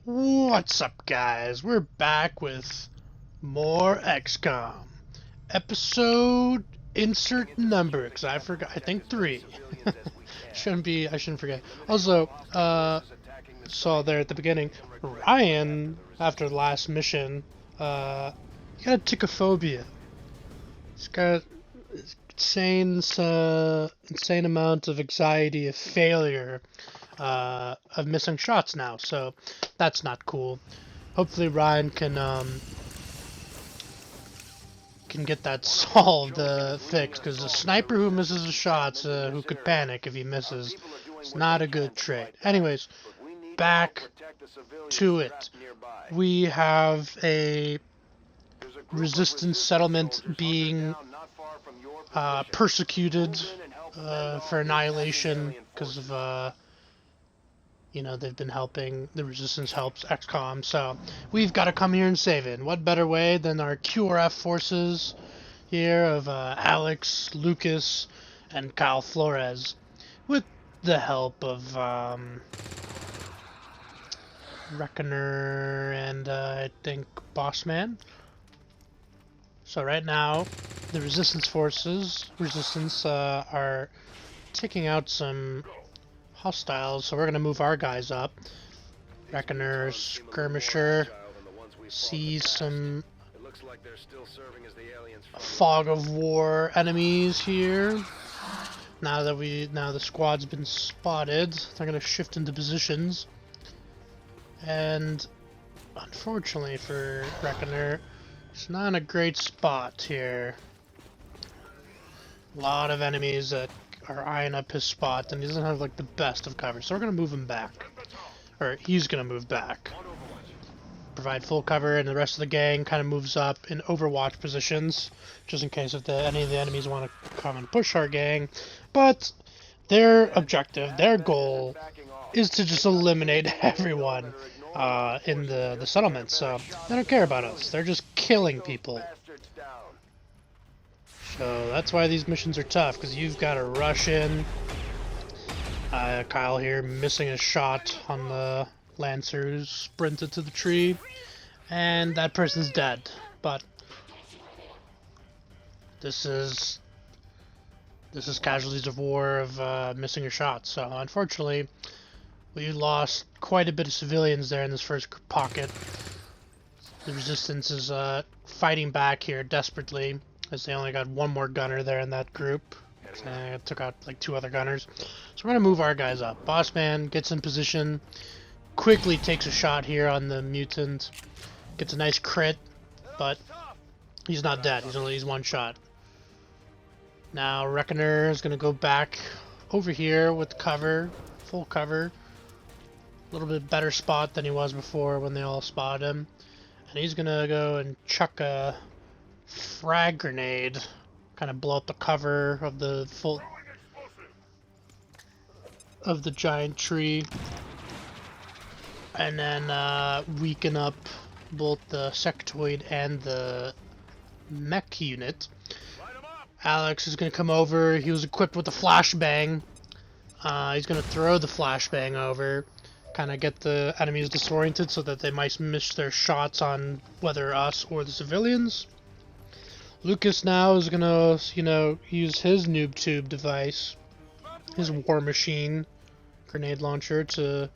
What's up, guys? We're back with more XCOM. Episode insert number, because I forgot. I think 3. I shouldn't forget. Also, saw there at the beginning, Ryan, after the last mission, he got ticophobia. He's got insane amount of anxiety of failure, of missing shots now, so that's not cool. Hopefully Ryan can get that solved, fixed, because a sniper who misses his shots, who could panic if he misses, is not a good trait. Anyways, back to it. We have a resistance settlement being persecuted for annihilation because of they've been helping, the resistance helps XCOM, so we've got to come here and save it. And what better way than our QRF forces here of Alex, Lucas, and Kyle Flores, with the help of Reckoner and I think Bossman. So right now, the resistance forces, are taking out some hostiles, so we're gonna move our guys up. Reckoner, Skirmisher, sees some fog of war enemies here. Now the squad's been spotted, they're gonna shift into positions. And unfortunately for Reckoner, it's not in a great spot here. A lot of enemies that are eyeing up his spot, and he doesn't have like the best of cover, so we're gonna move him back. Or he's gonna move back. Provide full cover, and the rest of the gang kind of moves up in overwatch positions, just in case if any of the enemies want to come and push our gang. But their objective, their goal, is to just eliminate everyone in the settlement, so they don't care about us. They're just killing people. So that's why these missions are tough, because you've got to rush in. Kyle here missing a shot on the Lancer who's sprinted to the tree, and that person's dead. But this is casualties of war of missing a shot. So unfortunately, we lost quite a bit of civilians there in this first pocket. The resistance is fighting back here desperately, as they only got one more gunner there in that group. Took out like 2 other gunners. So we're going to move our guys up. Bossman gets in position, quickly takes a shot here on the mutant, gets a nice crit, but he's not dead. He's one shot. Now Reckoner is going to go back over here with cover, full cover. A little bit better spot than he was before when they all spotted him. And he's going to go and chuck a frag grenade, kind of blow up the cover of the giant tree, and then weaken up both the sectoid and the mech unit. Alex is going to come over. He was equipped with a flashbang. He's going to throw the flashbang over, kind of get the enemies disoriented so that they might miss their shots on whether us or the civilians. Lucas now is gonna, use his noob tube device, his war machine grenade launcher, to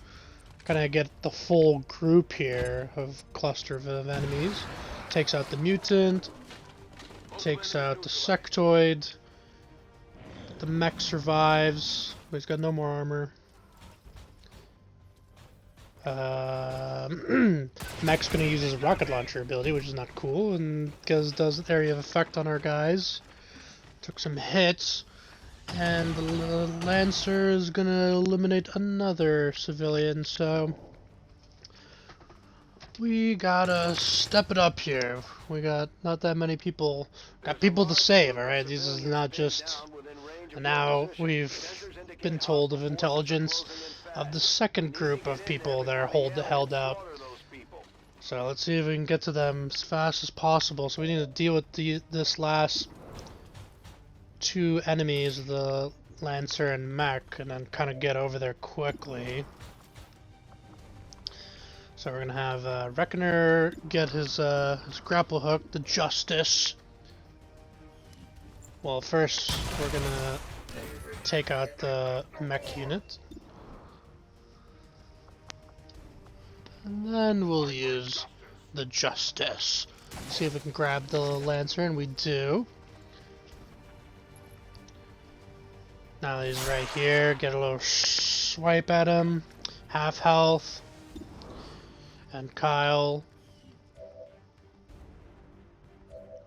kind of get the full group here of cluster of enemies. Takes out the mutant, takes out the sectoid. The mech survives, but he's got no more armor. Mech's gonna use his rocket launcher ability, which is not cool, and does area of effect on our guys. Took some hits, and the Lancer is gonna eliminate another civilian, so we gotta step it up here. We got not that many people. Got people to save, alright? This is not just... And now we've been told of intelligence of the second group of people that are held out. So let's see if we can get to them as fast as possible. So we need to deal with this last 2 enemies, the Lancer and Mech, and then kind of get over there quickly. So So we're gonna have Reckoner get his grapple hook, the Justice. Well, first we're gonna take out the mech unit. And then we'll use the Justice. See if we can grab the Lancer, and we do. Now he's right here, get a little swipe at him. Half health. And Kyle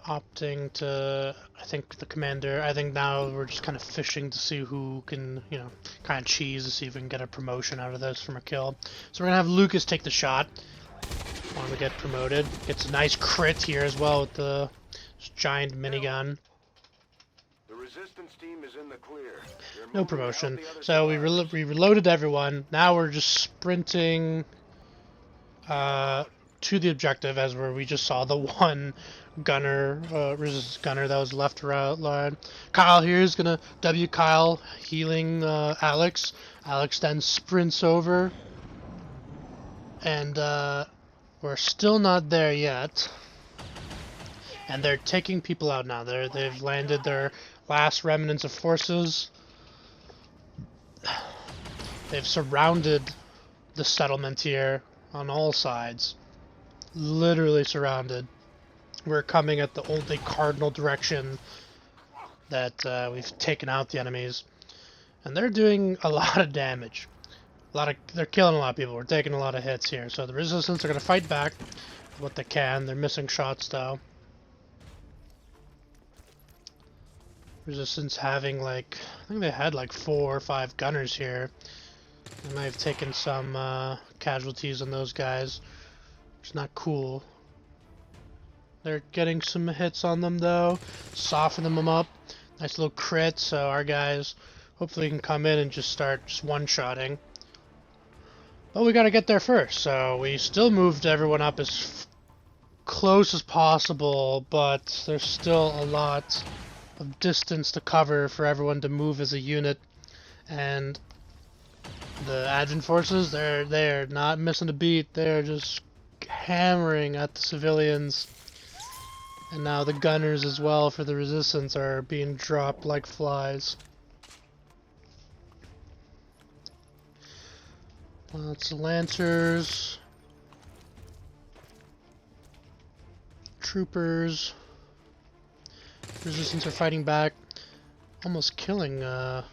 opting to, I think, the commander. I think now we're just kind of fishing to see who can, you know, kind of cheese to see if we can get a promotion out of this from a kill. So we're going to have Lucas take the shot. Want to get promoted. Gets a nice crit here as well with the giant minigun. The resistance team is in the clear. No promotion. So we reloaded everyone. Now we're just sprinting to the objective, as where we just saw the one gunner, resistance gunner that was left around. Kyle here is gonna W Kyle, healing Alex. Alex then sprints over, and we're still not there yet. And they're taking people out now. They've landed their last remnants of forces. They've surrounded the settlement here on all sides. Literally surrounded. We're coming at the only cardinal direction that we've taken out the enemies. And they're doing a lot of damage. They're killing a lot of people. We're taking a lot of hits here. So the resistance are going to fight back what they can. They're missing shots though. Resistance having like, I think they had like 4 or 5 gunners here. They might have taken some casualties on those guys, which is not cool. They're getting some hits on them though, softening them up. Nice little crit, so our guys hopefully can come in and just start one-shotting. But we gotta get there first, so we still moved everyone up as close as possible, but there's still a lot of distance to cover for everyone to move as a unit. And the advent forces, they're not missing a beat. They're just hammering at the civilians. And now the gunners as well for the resistance are being dropped like flies. Lots of lancers, troopers. Resistance are fighting back, almost killing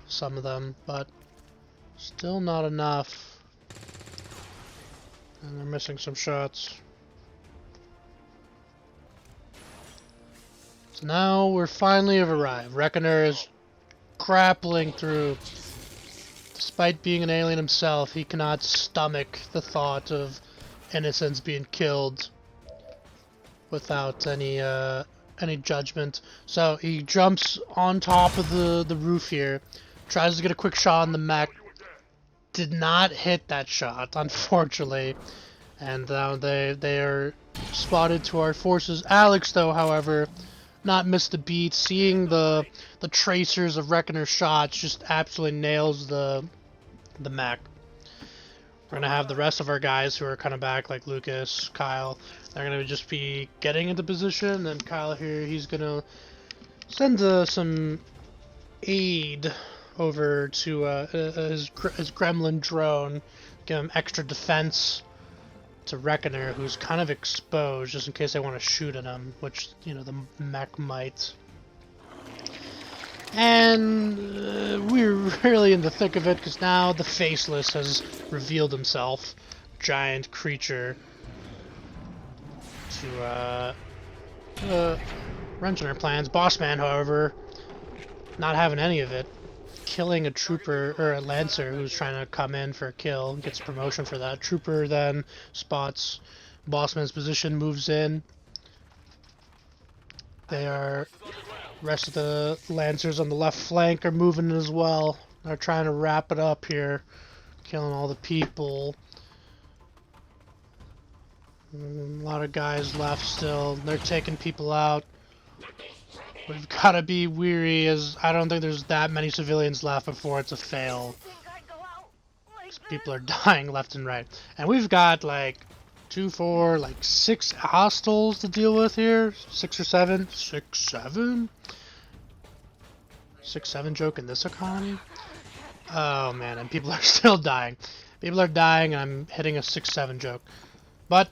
some of them, but still not enough. And they're missing some shots. So now we're finally have arrived. Reckoner is grappling through. Despite being an alien himself, he cannot stomach the thought of innocents being killed without any judgment. So he jumps on top of the roof here, tries to get a quick shot on the mech. Did not hit that shot, unfortunately. And now they are spotted to our forces. Alex, though, however, not missed a beat. Seeing the tracers of Reckoner's shots, just absolutely nails the mech. We're gonna have the rest of our guys who are kind of back, like Lucas, Kyle. They're gonna just be getting into position, and Kyle here, he's gonna send some aid over to his gremlin drone, give him extra defense to Reckoner, who's kind of exposed, just in case they want to shoot at him, which, you know, the mech might. And we're really in the thick of it, because now the Faceless has revealed himself. Giant creature to wrench on our plans. Bossman, however, not having any of it. Killing a trooper, or a lancer, who's trying to come in for a kill. Gets promotion for that. Trooper then spots Bossman's position, moves in. Rest of the lancers on the left flank are moving as well. They're trying to wrap it up here. Killing all the people. A lot of guys left still. They're taking people out. We've got to be weary, as I don't think there's that many civilians left before it's a fail. People are dying left and right. And we've got, like, 2, 4, like 6 hostiles to deal with here. 6 or 7. 6, 7? 6, 7 joke in this economy? Oh man, and people are still dying. People are dying, and I'm hitting a 6, 7 joke. But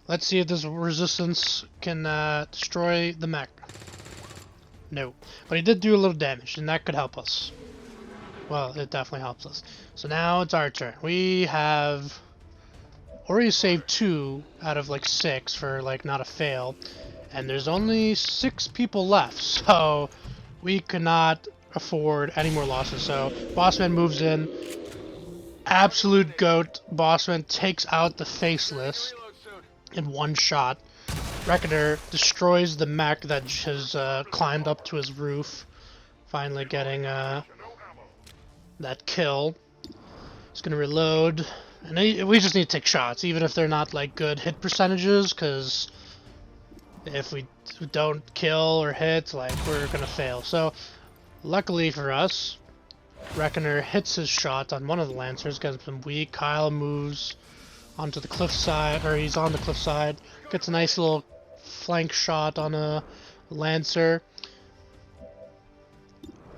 let's see if this resistance can destroy the mech. No. But he did do a little damage, and that could help us. Well, it definitely helps us. So now it's our turn. We have already saved 2 out of like 6 for like not a fail. And there's only 6 people left, so we cannot afford any more losses. So Bossman moves in. Absolute goat. Bossman takes out the Faceless in one shot. Reckoner destroys the mech that has climbed up to his roof, finally getting that kill. He's gonna reload, and we just need to take shots, even if they're not like good hit percentages, because if we don't kill or hit, like we're gonna fail. So luckily for us, Reckoner hits his shot on one of the Lancers, gets him weak. Kyle moves onto the cliffside, or he's on the cliffside, gets a nice little flank shot on a Lancer.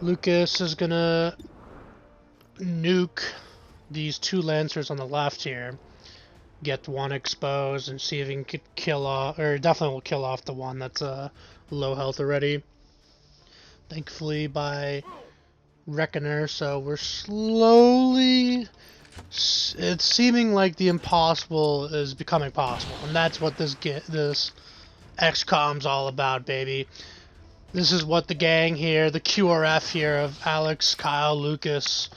Lucas is gonna nuke these 2 Lancers on the left here, get one exposed, and see if he can kill off, or definitely will kill off the one that's low health already. Thankfully by Reckoner, so we're slowly, it's seeming like the impossible is becoming possible, and that's what this XCOM's all about, baby. This is what the gang here, the QRF here of Alex, Kyle, Lucas,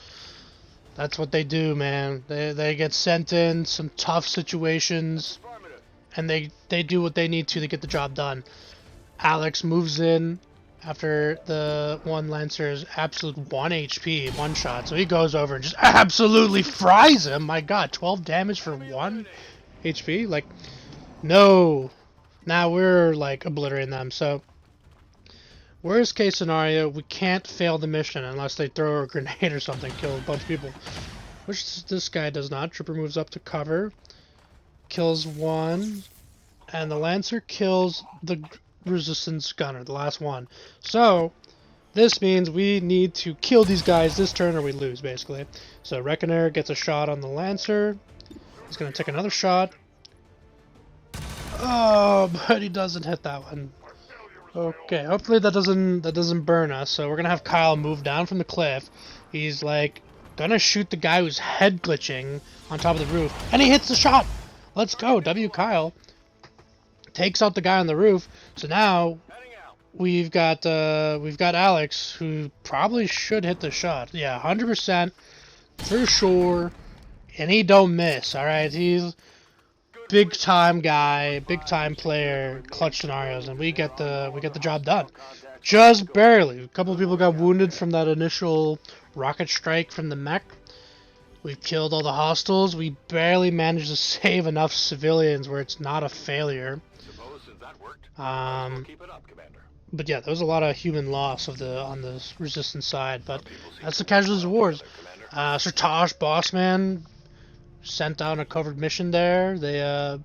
that's what they do, man. They get sent in some tough situations, and they do what they need to get the job done. Alex moves in after the one Lancer is absolute 1 HP, 1 shot, so he goes over and just absolutely fries him. My god, 12 damage for 1 HP? Like, no. Now we're like obliterating them, so worst case scenario, we can't fail the mission unless they throw a grenade or something, kill a bunch of people. Which this guy does not. Trooper moves up to cover, kills 1, and the Lancer kills the Resistance Gunner, the last one. So this means we need to kill these guys this turn or we lose, basically. So Reckoner gets a shot on the Lancer. He's gonna take another shot. Oh, but he doesn't hit that one. Okay, hopefully that doesn't burn us. So we're gonna have Kyle move down from the cliff. He's like gonna shoot the guy who's head glitching on top of the roof, and he hits the shot. Let's go, W Kyle. Takes out the guy on the roof. So now we've got Alex, who probably should hit the shot. Yeah, 100% for sure, and he don't miss. All right, he's big time guy, big time player, clutch scenarios, and we get the job done. Just barely. A couple of people got wounded from that initial rocket strike from the mech. We've killed all the hostiles. We barely managed to save enough civilians where it's not a failure. But yeah, there was a lot of human loss on the resistance side, but that's the casualties of wars. Sertosh, Bossman, sent out a covered mission there. They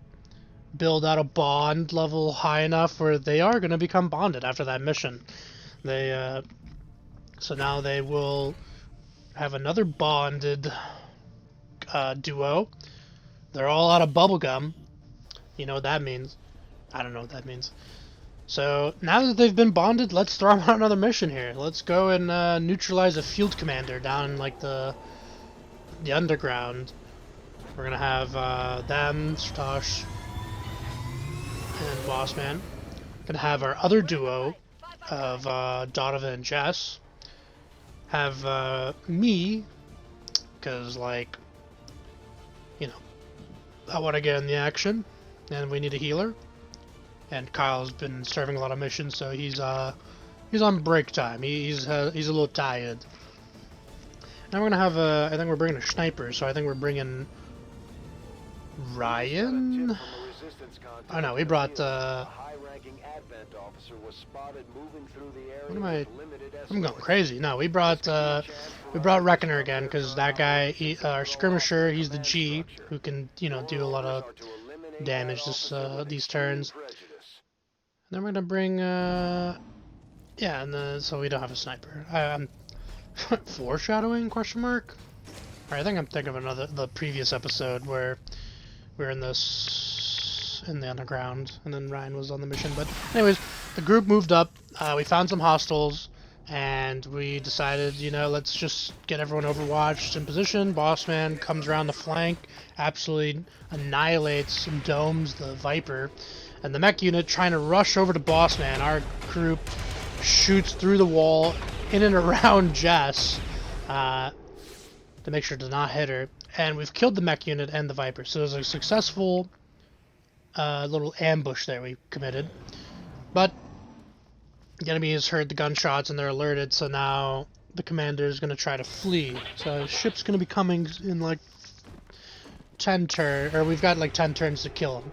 build out a bond level high enough where they are going to become bonded after that mission. They so now they will have another bonded duo. They're all out of bubblegum. You know what that means. I don't know what that means. So now that they've been bonded, let's throw them on another mission here. Let's go and neutralize a field commander down in like the underground. We're gonna have them, Sertosh, and Bossman. Gonna have our other duo of Donovan and Jess. Have me, because like, you know, I want to get in the action, and we need a healer. And Kyle's been serving a lot of missions, so he's on break time. He's a little tired. Now we're gonna have I think we're bringing a sniper, so I think we're bringing Ryan. Oh no, we brought what am I? I'm going crazy. No, we brought Reckoner again, because that guy, our skirmisher, he's the G who can, you know, do a lot of damage these turns. Prejudice. Then we're gonna bring yeah, and so we don't have a sniper. I'm foreshadowing question mark. Alright, I think I'm thinking of the previous episode where we were in the underground, and then Ryan was on the mission. But anyways, the group moved up. We found some hostiles, and we decided, you know, let's just get everyone overwatched in position. Bossman comes around the flank, absolutely annihilates and domes the Viper, and the mech unit trying to rush over to Bossman. Our group shoots through the wall in and around Jess to make sure to not hit her, and we've killed the mech unit and the Viper. So it was a successful little ambush there we committed. But the enemy has heard the gunshots and they're alerted, so now the commander is going to try to flee. So his ship's going to be coming in like 10 turns, or we've got like 10 turns to kill him.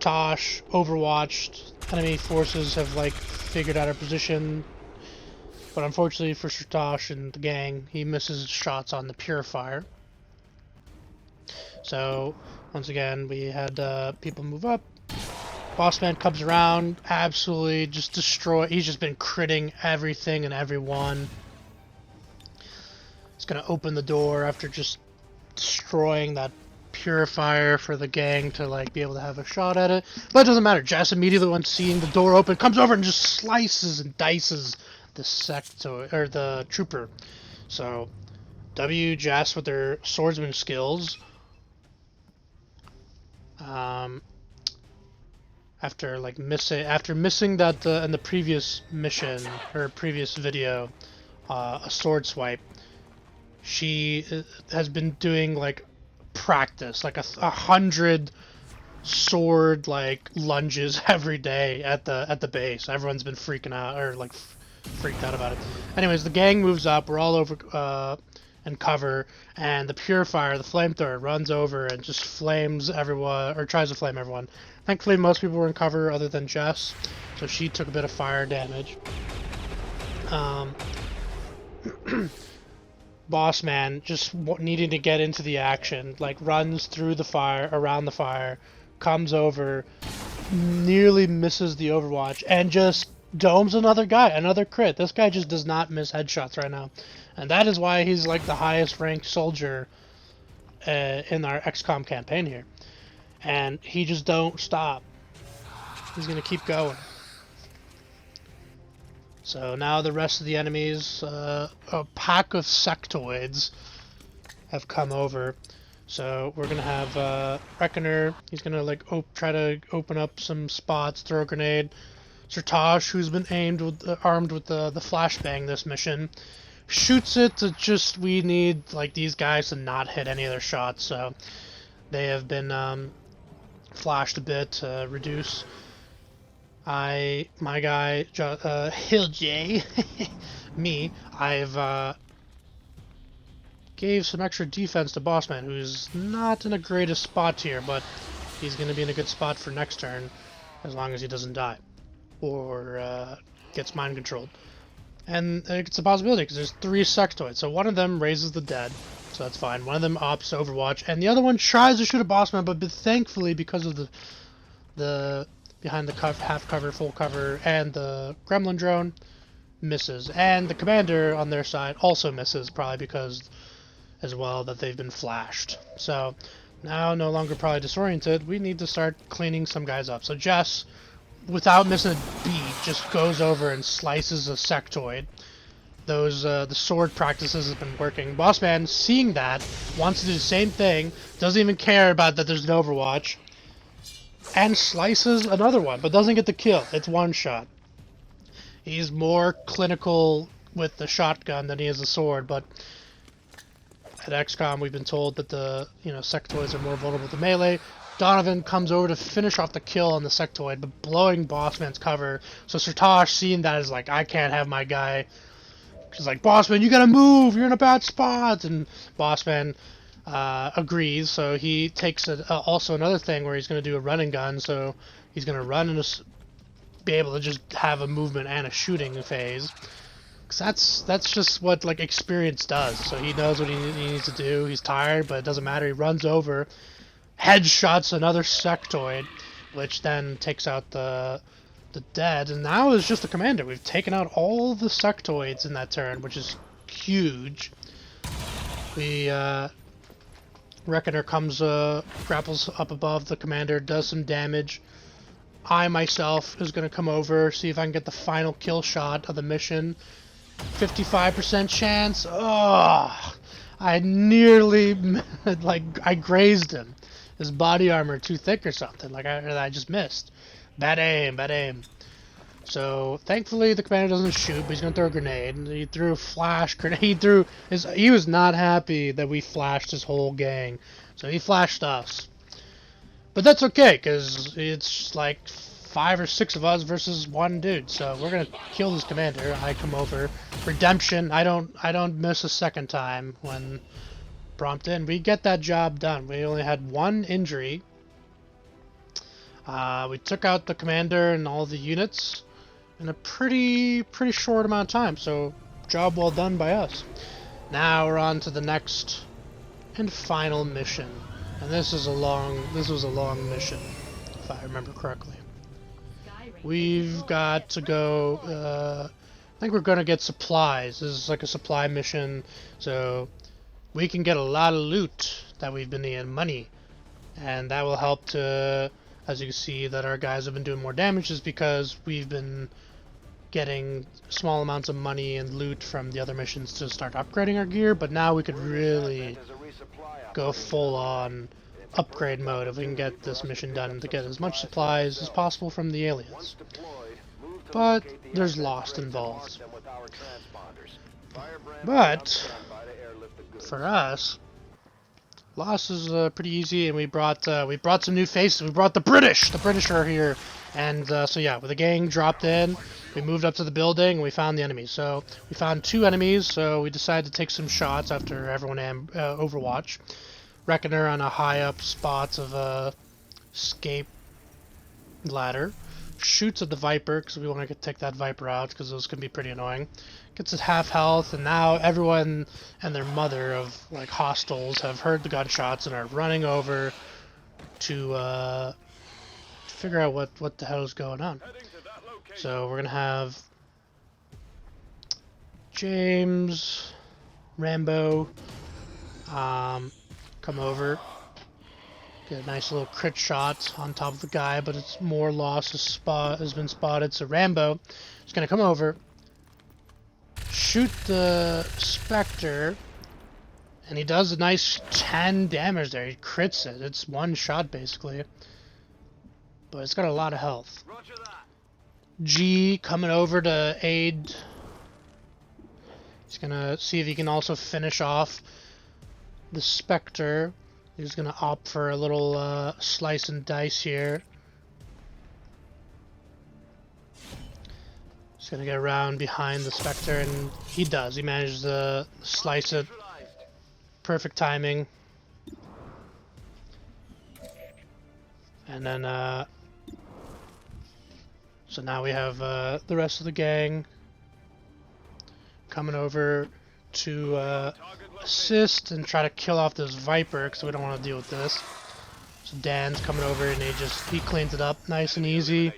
Tosh, overwatched, enemy forces have like figured out our position, but unfortunately for Tosh and the gang, he misses shots on the purifier. So once again, we had people move up. Bossman comes around, absolutely just destroy. He's just been critting everything and everyone. He's gonna open the door after just destroying that purifier for the gang to like be able to have a shot at it. But it doesn't matter. Jess immediately, when seeing the door open, comes over and just slices and dices the sector or the trooper. So Jess with their swordsman skills. After missing that in the previous mission or previous video, a sword swipe, she has been doing like practice, like 100 sword like lunges every day at the base. Everyone's been freaking out or like freaked out about it. Anyways, the gang moves up. We're all over and cover, and the purifier, the flamethrower, runs over and just flames everyone, or tries to flame everyone. Thankfully, most people were in cover other than Jess, so she took a bit of fire damage. Bossman, just needing to get into the action, like runs through the fire, around the fire, comes over, nearly misses the overwatch, and just domes another guy, another crit. This guy just does not miss headshots right now. And that is why he's like the highest ranked soldier in our XCOM campaign here. And he just don't stop. He's gonna keep going. So now the rest of the enemies, a pack of sectoids have come over. So we're gonna have Reckoner. He's gonna like try to open up some spots, throw a grenade. Sertosh, who's been armed with the flashbang this mission, shoots it to just, we need like these guys to not hit any of their shots, so they have been flashed a bit to reduce. My guy Hill J me, I've gave some extra defense to Bossman, who's not in the greatest spot here, but he's gonna be in a good spot for next turn as long as he doesn't die or gets mind controlled. And it's a possibility because there's 3 sectoids, so one of them raises the dead, so that's fine. One of them opts to overwatch, and the other one tries to shoot a Bossman, but thankfully, because of the behind the half cover, full cover, and the gremlin drone, misses. And the commander on their side also misses, probably because as well that they've been flashed. So now, no longer probably disoriented, we need to start cleaning some guys up. So Jess, without missing a beat, just goes over and slices a sectoid. Those the sword practices have been working. Bossman, seeing that, wants to do the same thing, doesn't even care about that there's an overwatch, and slices another one, but doesn't get the kill. It's one shot. He's more clinical with the shotgun than he is the sword, but at XCOM we've been told that the sectoids are more vulnerable to melee. Donovan comes over to finish off the kill on the sectoid, but blowing Bossman's cover. So Sertosh, seeing that, is like, I can't have my guy. She's like, Bossman, you gotta move, you're in a bad spot. And Bossman agrees, so he takes also another thing where he's gonna do a run and gun. So he's gonna run and be able to just have a movement and a shooting phase. Cause that's just what like experience does. So he knows what he needs to do. He's tired, but it doesn't matter. He runs over. headshots another sectoid, which then takes out the dead, and now it's just the commander. We've taken out all the sectoids in that turn, which is huge. We Reckoner comes, grapples up above the commander, does some damage. I myself is gonna come over, see if I can get the final kill shot of the mission. 55% chance. Oh, I nearly like I grazed him. His body armor too thick or something. Like I just missed. Bad aim, bad aim. So thankfully the commander doesn't shoot, but he's gonna throw a grenade. He threw a flash grenade. He was not happy that we flashed his whole gang, so he flashed us. But that's okay, because it's like 5 or 6 of us versus one dude. So we're gonna kill this commander. I come over. Redemption. I don't miss a second time when prompted. We get that job done. We only had 1 injury. We took out the commander and all the units in a pretty short amount of time. So job well done by us. Now we're on to the next and final mission. And this was a long mission, if I remember correctly. We've got to go, I think we're going to get supplies. This is like a supply mission, so we can get a lot of loot that we've been needing, money. And that will help to, as you can see, that our guys have been doing more damage is because we've been getting small amounts of money and loot from the other missions to start upgrading our gear, but now we could really go full on upgrade mode if we can get this mission done to get as much supplies as possible from the aliens. But there's loss involved. But for us, loss is pretty easy, and we brought some new faces. We brought the British. The British are here, and so yeah, with the gang dropped in, we moved up to the building and we found the enemies. So we found 2 enemies. So we decided to take some shots after everyone Overwatch. Reckoner on a high up spot of a escape ladder. Shoots at the Viper because we want to take that Viper out because those can be pretty annoying. Gets at half health, and now everyone and their mother of like hostiles have heard the gunshots and are running over to figure out what the hell is going on. So we're gonna have James, Rambo, come over, get a nice little crit shot on top of the guy, but it's more loss has been spotted. So Rambo is gonna come over, shoot the Spectre, and he does a nice 10 damage there. He crits it. It's 1 shot basically, but it's got a lot of health. G coming over to aid. He's gonna see if he can also finish off the Spectre. He's gonna opt for a little slice and dice here. He's gonna get around behind the Spectre, and he does. He manages to slice it. Perfect timing. And then so now we have the rest of the gang coming over to assist and try to kill off this Viper because we don't want to deal with this. So Dan's coming over and he cleans it up nice and easy.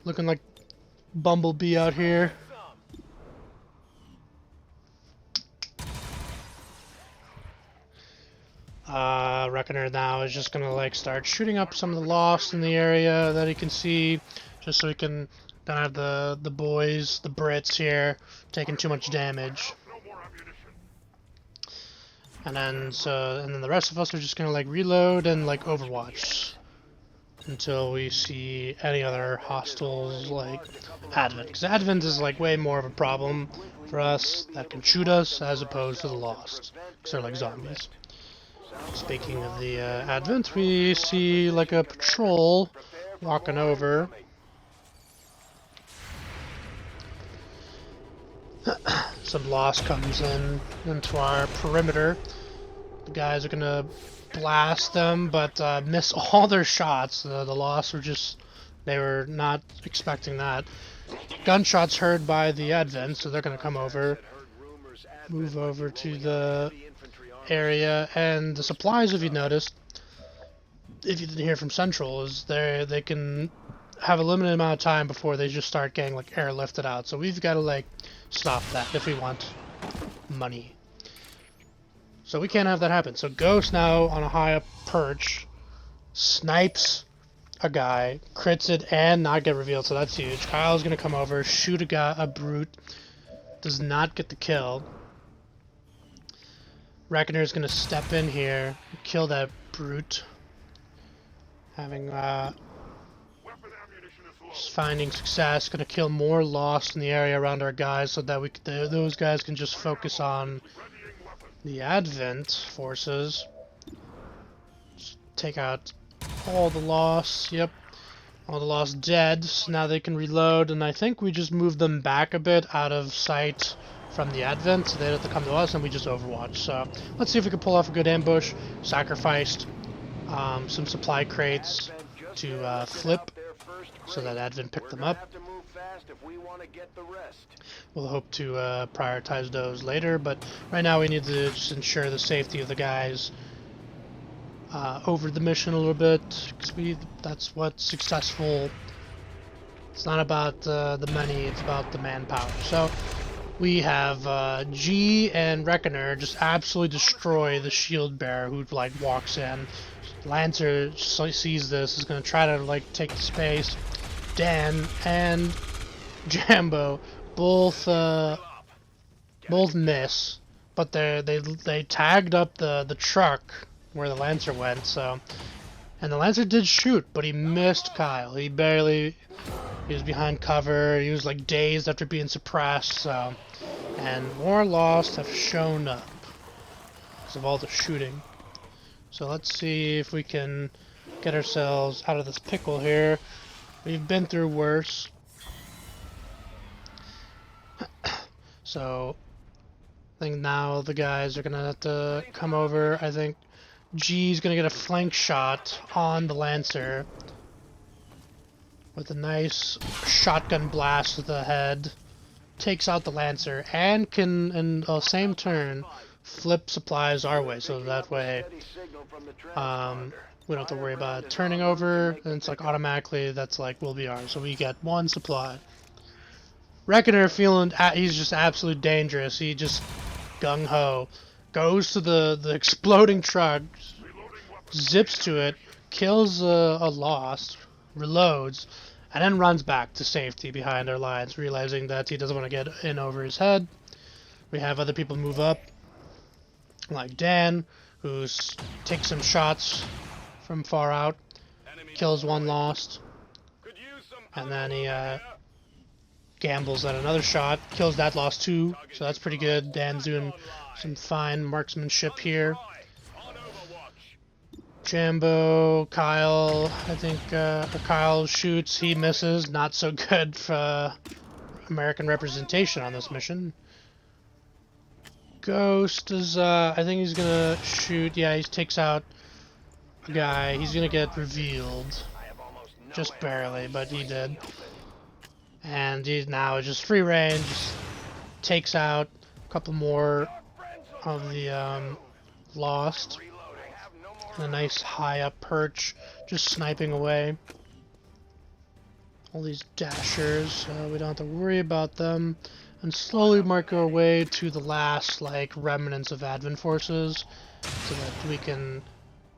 Looking like Bumblebee out here. Reckoner now is just gonna like start shooting up some of the lost in the area that he can see, just so he can don't have the boys, the Brits here, taking too much damage. And then the rest of us are just gonna like reload and like Overwatch until we see any other hostiles like Advent, because Advent is like way more of a problem for us that can shoot us as opposed to the Lost, because they're like zombies. Speaking of the Advent, we see like a patrol walking over. Some Lost comes in into our perimeter. The guys are gonna blast them, but miss all their shots. The Lost were they were not expecting that. Gunshots heard by the Advent, so they're gonna come over, move over to the area, and the supplies, if you noticed, if you didn't hear from Central, is they can have a limited amount of time before they just start getting like airlifted out. So we've got to like stop that if we want money. So we can't have that happen. So Ghost now on a high up perch snipes a guy, crits it, and not get revealed. So that's huge. Kyle's gonna come over, shoot a brute, does not get the kill. Reckoner's gonna step in here, kill that brute. Having finding success, gonna kill more Lost in the area around our guys, so that those guys can just focus on the Advent forces. Just take out all the Lost. Yep, all the Lost dead. So now they can reload, and I think we just moved them back a bit out of sight from the Advent, so they don't have to come to us, and we just Overwatch. So let's see if we can pull off a good ambush. Sacrificed some supply crates to flip, so that Advent picked them up. We'll hope to prioritize those later, but right now we need to just ensure the safety of the guys over the mission a little bit, because that's what's successful. It's not about the money, it's about the manpower. So we have G and Reckoner just absolutely destroy the shield bearer who like walks in. Lancer sees this, is going to try to like take the space. Dan and Jambo both miss, but they tagged up the truck where the Lancer went. So, and the Lancer did shoot, but he missed Kyle. He was behind cover. He was like dazed after being suppressed. So, and more Lost have shown up because of all the shooting. So let's see if we can get ourselves out of this pickle here. We've been through worse. So I think now the guys are gonna have to come over. I think G's gonna get a flank shot on the Lancer with a nice shotgun blast to the head. Takes out the Lancer and can, in the same turn, flip supplies our way, so that way we don't have to worry about turning over, and it's like automatically that's like will be ours, so we get one supply. Reckoner feeling he's just absolutely dangerous. He just gung-ho goes to the exploding truck, zips to it, kills a Lost, reloads, and then runs back to safety behind our lines, realizing that he doesn't want to get in over his head. We have other people move up, like Dan, who takes some shots from far out, kills one Lost, and then he gambles at another shot, kills that Lost too, so that's pretty good. Dan's doing some fine marksmanship here. Jambo, Kyle, I think Kyle shoots, he misses, not so good for American representation on this mission. Ghost is, I think he's gonna shoot, yeah, he takes out a guy, he's gonna get revealed, just barely, but he did. And he's now just free range, just takes out a couple more of the Lost. And a nice high up perch, just sniping away. All these dashers, we don't have to worry about them. And slowly mark our way to the last like remnants of Advent forces, so that we can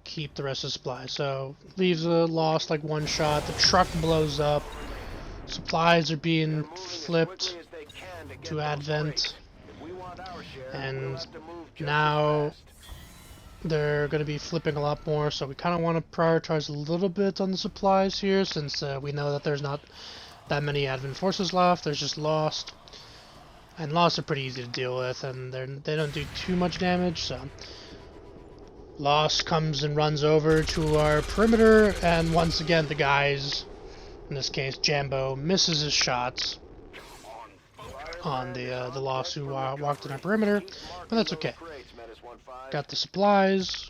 keep the rest of the supply. So leaves a Lost like one shot. The truck blows up. Supplies are being flipped to Advent, and now they're going to be flipping a lot more, so we kind of want to prioritize a little bit on the supplies here, since we know that there's not that many Advent forces left. There's just Lost, and Lost are pretty easy to deal with, and they don't do too much damage. So Lost comes and runs over to our perimeter, and once again the guys, in this case Jambo, misses his shots on the Lost who walked in our perimeter, but that's okay. Got the supplies.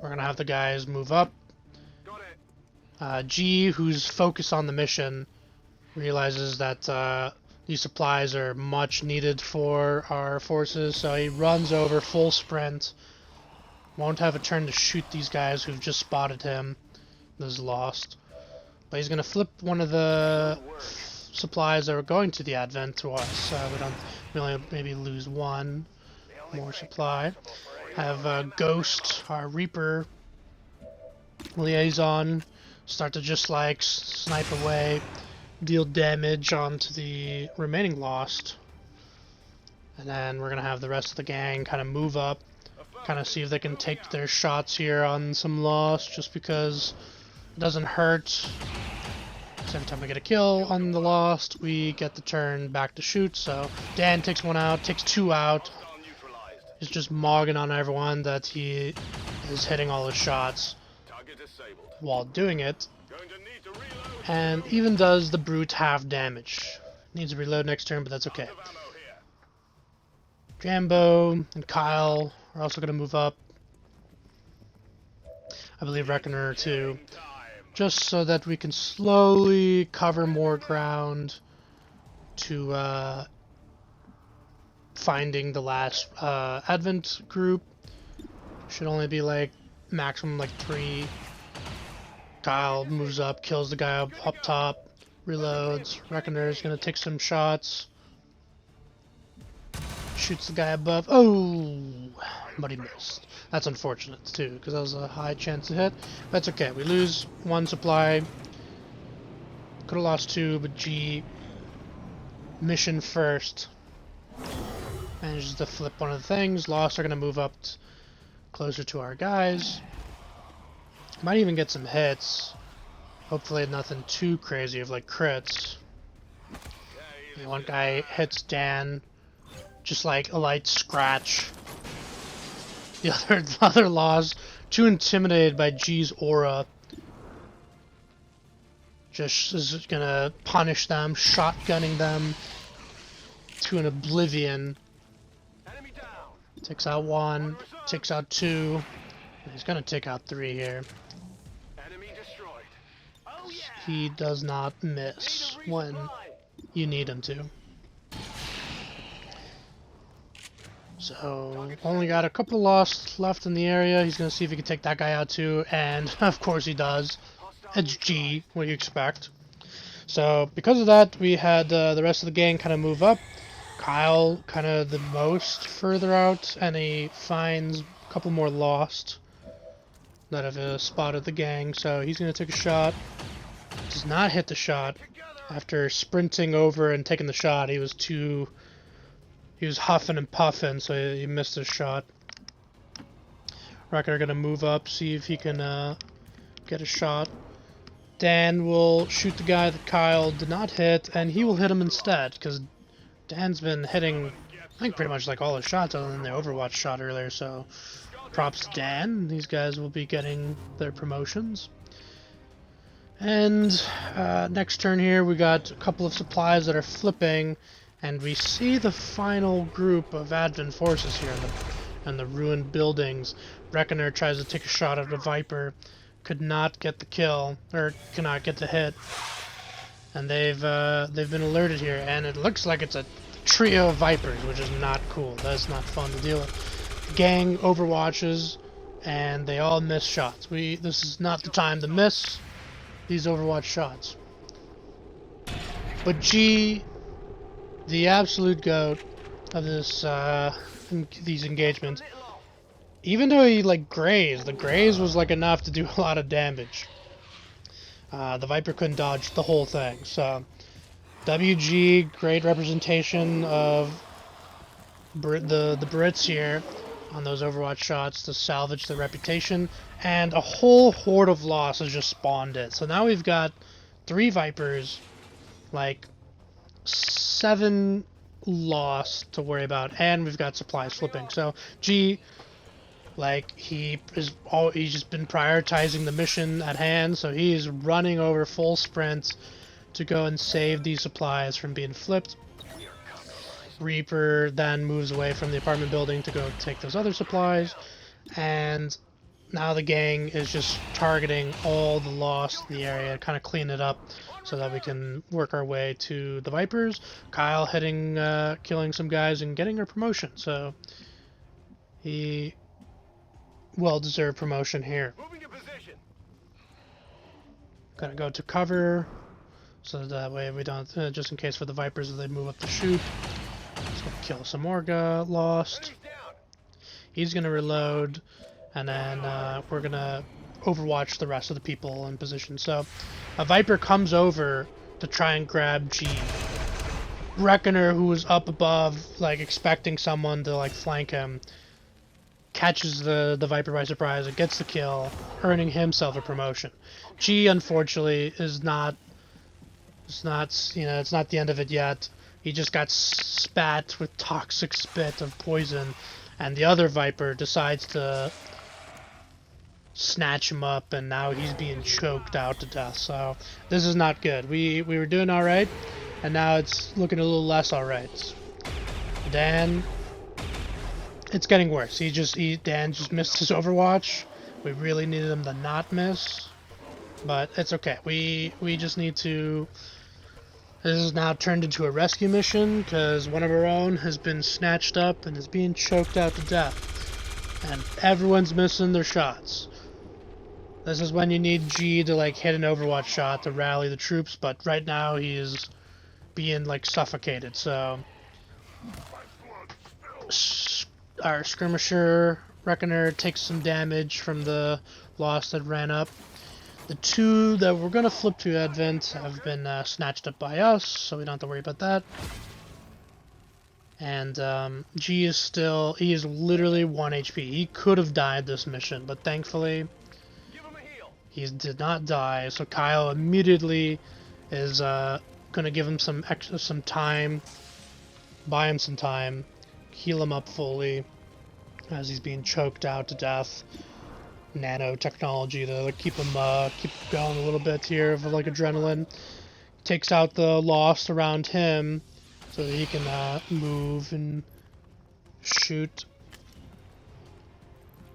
We're gonna have the guys move up. G, who's focused on the mission, realizes that these supplies are much needed for our forces, so he runs over full sprint. Won't have a turn to shoot these guys who've just spotted him. this is lost. But he's gonna flip one of the supplies that were going to the Advent to us, so we only maybe lose one more supply. Have Ghost, our Reaper liaison, start to just like snipe away, deal damage onto the remaining lost. And then we're gonna have the rest of the gang kind of move up, kind of see if they can take their shots here on some lost, just because it doesn't hurt. Because every time we get a kill on the lost, we get the turn back to shoot. So Dan takes one out, takes two out. He's just mogging on everyone that he is hitting all his shots while doing it. And even does the brute half damage. Needs to reload next turn, but that's okay. Jambo and Kyle are also going to move up. I believe Reckoner too. Just so that we can slowly cover more ground to finding the last Advent group. Should only be like maximum like 3. Kyle moves up, kills the guy up top, reloads. Reckoner is going to take some shots. Shoots the guy above. Oh, but he missed. That's unfortunate too, because that was a high chance to hit. That's okay. We lose 1 supply. Could have lost 2, but G, mission first, manages to flip one of the things. Lost are going to move up closer to our guys. Might even get some hits. Hopefully nothing too crazy of like crits. One guy hits Dan. Just like a light scratch. The other laws, too intimidated by G's aura, just is gonna punish them, shotgunning them to an oblivion. Takes out 1, takes out 2. He's gonna take out 3 here. He does not miss when you need him to. So, only got a couple lost left in the area. He's going to see if he can take that guy out too, and of course he does. It's G, what do you expect? So, because of that, we had the rest of the gang kind of move up. Kyle kind of the most further out, and he finds a couple more lost that have spotted the gang, so he's going to take a shot. Does not hit the shot. After sprinting over and taking the shot, he was huffing and puffing, so he missed his shot. Wrecker gonna move up, see if he can get a shot. Dan will shoot the guy that Kyle did not hit, and he will hit him instead, because Dan's been hitting, I think, pretty much like all his shots other than the Overwatch shot earlier, so props to Dan. These guys will be getting their promotions. And next turn here, we got a couple of supplies that are flipping, and we see the final group of Advent forces here in the ruined buildings. Reckoner tries to take a shot at a Viper, could not get the kill, or cannot get the hit. And they've been alerted here, and it looks like it's a trio of Vipers, which is not cool. That's not fun to deal with. The gang overwatches, and they all miss shots. This is not the time to miss these Overwatch shots. But G, the absolute goat of this these engagements, even though he like grazed, the graze was like enough to do a lot of damage. The Viper couldn't dodge the whole thing, so WG, great representation of the Brits here on those Overwatch shots to salvage the reputation, and a whole horde of loss has just spawned it. So now we've got 3 Vipers, like 7 lost to worry about, and we've got supplies flipping. So G, like, he's just been prioritizing the mission at hand, so he's running over full sprint to go and save these supplies from being flipped. Reaper then moves away from the apartment building to go take those other supplies, and now the gang is just targeting all the lost in the area, kind of clean it up so that we can work our way to the Vipers. Kyle hitting, killing some guys and getting a promotion, so he well-deserved promotion here. Gonna go to cover, so that way we don't, just in case for the Vipers if they move up to shoot. Just gonna kill some more Lost. He's gonna reload, and then we're gonna overwatch the rest of the people in position. So a Viper comes over to try and grab G. Reckoner, who was up above, like expecting someone to like flank him, catches the Viper by surprise and gets the kill, earning himself a promotion. G, unfortunately, is not. It's not, you know, it's not the end of it yet. He just got spat with toxic spit of poison, and the other Viper decides to snatch him up, and now he's being choked out to death. So this is not good. We were doing all right, and now it's looking a little less all right. Dan, it's getting worse. Dan just missed his Overwatch. We really needed him to not miss, but it's okay. We just need to. This is now turned into a rescue mission because one of our own has been snatched up and is being choked out to death, and everyone's missing their shots. This is when you need G to like hit an Overwatch shot to rally the troops, but right now he is being like suffocated. So our skirmisher Reckoner takes some damage from the Lost that ran up. The two that we're gonna flip to Advent have been snatched up by us, so we don't have to worry about that. And G is still, he is literally 1 HP. He could have died this mission, but thankfully he did not die. So Kyle immediately is gonna give him some time, buy him some time, heal him up fully as he's being choked out to death. Nanotechnology to like, keep him going a little bit here of like adrenaline. Takes out the Lost around him so that he can move and shoot.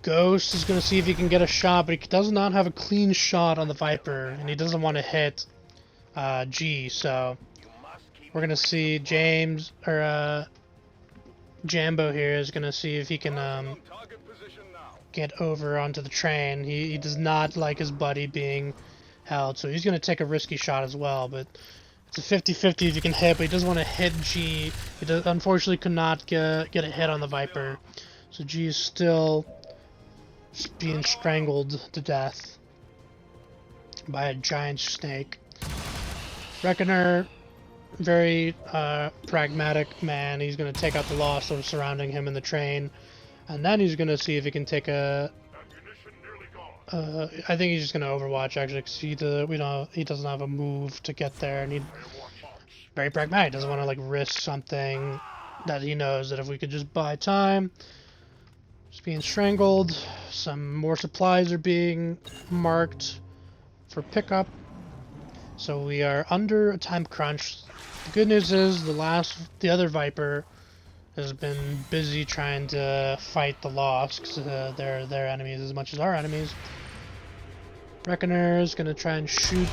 Ghost is going to see if he can get a shot, but he does not have a clean shot on the Viper, and he doesn't want to hit G, so we're going to see James, or Jambo here is going to see if he can get over onto the train. He does not like his buddy being held, so he's going to take a risky shot as well, but it's a 50-50 if he can hit, but he doesn't want to hit G. He unfortunately could not get a hit on the Viper, so G is still being strangled to death by a giant snake. Reckoner, very pragmatic man. He's going to take out the Lost that was surrounding him in the train, and then he's going to see if he can take a... I think he's just going to Overwatch, actually, because he doesn't have a move to get there, and he's very pragmatic. He doesn't want to like risk something that he knows that if we could just buy time. Just being strangled. Some more supplies are being marked for pickup. So we are under a time crunch. The good news is the other Viper has been busy trying to fight the Lost, because they're their enemies as much as our enemies. Reckoner is going to try and shoot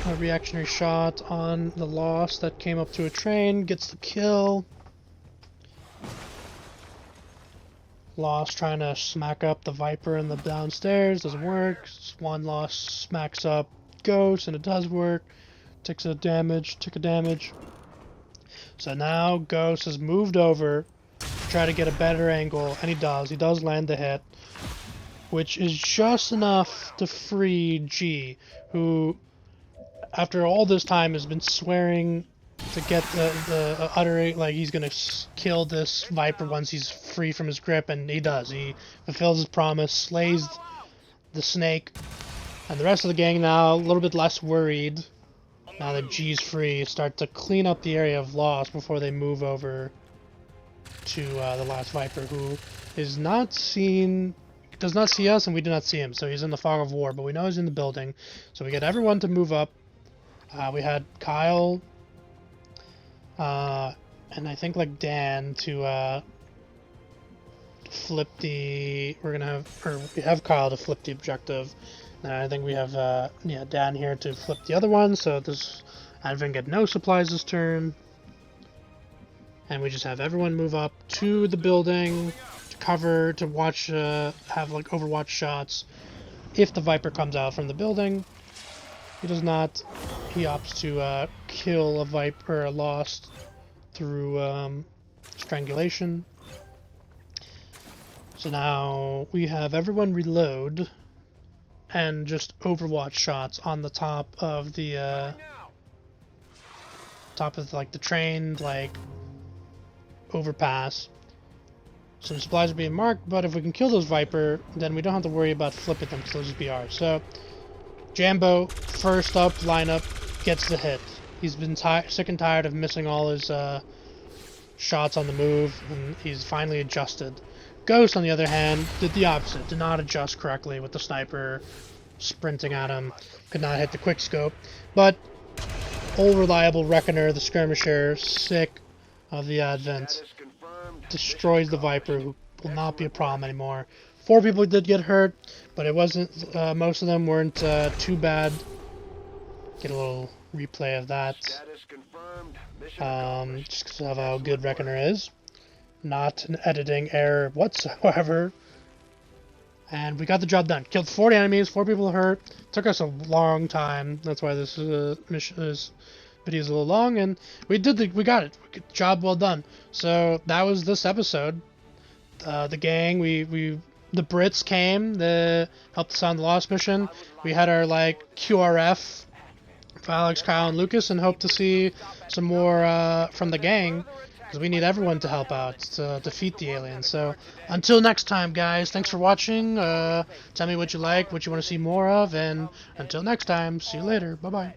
a reactionary shot on the Lost that came up to a train, gets the kill. Lost trying to smack up the Viper in the downstairs, doesn't work. One Lost smacks up Ghost, and it does work. Takes a damage. So now Ghost has moved over to try to get a better angle, and he does. He does land the hit, which is just enough to free G, who, after all this time, has been swearing to get the uttering, like he's gonna kill this Viper once he's free from his grip, and he does. He fulfills his promise, slays the snake, and the rest of the gang now a little bit less worried now that G's free, start to clean up the area of Lost before they move over to the last Viper, who is not seen, does not see us, and we do not see him. So he's in the fog of war, but we know he's in the building. So we get everyone to move up. We had Kyle, and I think like Dan to flip the. We have Kyle to flip the objective. I think we have Dan here to flip the other one, so this Advent get no supplies this turn. And we just have everyone move up to the building to cover, to watch, have like Overwatch shots if the Viper comes out from the building. He does not. He opts to kill a Viper lost through strangulation. So now we have everyone reload and just Overwatch shots on the top of the like the train like overpass. Some supplies are being marked, but if we can kill those Viper, then we don't have to worry about flipping them because they'll just be ours. So Jambo, first up lineup, gets the hit. He's been sick and tired of missing all his shots on the move, and he's finally adjusted. Ghost, on the other hand, did the opposite. Did not adjust correctly with the sniper sprinting at him. Could not hit the quickscope. But old reliable Reckoner, the skirmisher, sick of the advent, destroys the Viper, who will not be a problem anymore. 4 people did get hurt, but it wasn't. Most of them weren't too bad. Get a little replay of that. Just because of how good Reckoner is. Not an editing error whatsoever. And we got the job done. Killed 40 enemies, 4 people hurt. Took us a long time. That's why this mission, this video is a little long. And we got it. Job well done. So that was this episode. The gang, the Brits came. They helped us on the Lost mission. We had our like QRF for Alex, Kyle, and Lucas, and hope to see some more from the gang. Because we need everyone to help out to defeat the aliens. So, until next time, guys, thanks for watching. Tell me what you like, what you want to see more of, and until next time, see you later. Bye-bye.